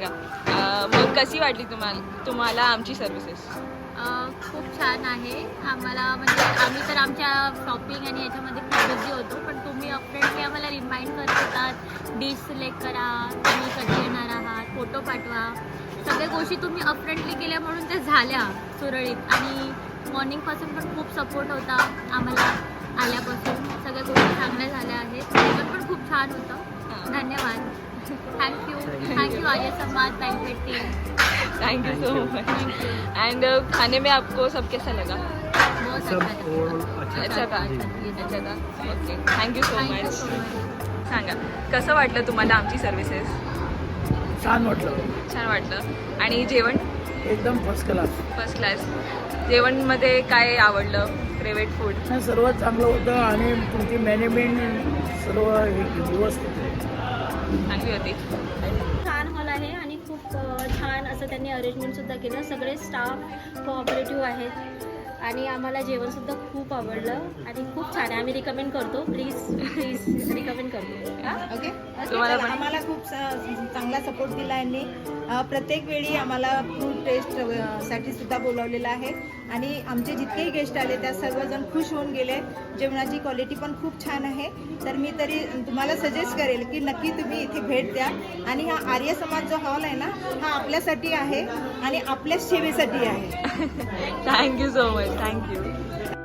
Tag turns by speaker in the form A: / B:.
A: सांगा मग कशी वाटली तुम्हाला आमची सर्व्हिसेस?
B: खूप छान आहे आम्हाला. म्हणजे आम्ही तर आमच्या शॉपिंग आणि याच्यामध्ये खूप बिझी होतो, पण तुम्ही अपडेटली आम्हाला रिमाइंड करत होतात, डिश सिलेक्ट करा, तुम्ही कधी येणार आहात, फोटो पाठवा. सगळ्या गोष्टी तुम्ही अपडेटली केल्या म्हणून त्या झाल्या सुरळीत. आणि मॉर्निंगपासून पण खूप सपोर्ट होता आम्हाला आल्यापासून. सगळ्या गोष्टी चांगल्या झाल्या आहेत. जेवण पण खूप छान होतं. धन्यवाद. Thank you Arya Samaj banquet team.
A: Thank you so much. End खाने में आपको सब कैसा लगा?
B: बहुत
A: अच्छा था. Okay, thank you so much. सांगा कसं वाटलं तुम्हाला आमची सर्व्हिसेस?
C: छान वाटलं.
A: छान वाटलं. आणि जेवण?
C: एकदम फर्स्ट
A: क्लास. जेवणमध्ये काय आवडलं? Favourite food?
C: सर्व चांगलं होतं आणि तुमची मॅनेजमेंट सर्व व्यवस्थित
A: चांगली होती.
D: छान हॉल आहे आणि खूप छान असं त्यांनी अरेंजमेंटसुद्धा केलं. सगळे स्टाफ कोऑपरेटिव्ह आहेत आणि आम्हाला जेवणसुद्धा खूप आवडलं आणि खूप छान आहे. आम्ही रिकमेंड करतो. प्लीज रिकमेंड करतो.
E: ओके.
A: तुम्हाला पण?
E: आम्हाला खूप चांगला सपोर्ट दिला यांनी. प्रत्येक वेळी आम्हाला फूड टेस्ट साठी सुद्धा बोलावलेलं आहे आणि आमचे जितकेही गेस्ट आले त्या सर्वजण खुश होऊन गेले. जेवणाची क्वालिटी पण खूप छान आहे. तर मी तरी तुम्हाला सजेस्ट करेल की नक्की तुम्ही इथे भेट द्या. आणि हा आर्य समाज जो हॉल आहे ना, हा आपल्यासाठी आहे आणि आपल्याच सेवेसाठी आहे.
A: Thank you so much. थँक्यू.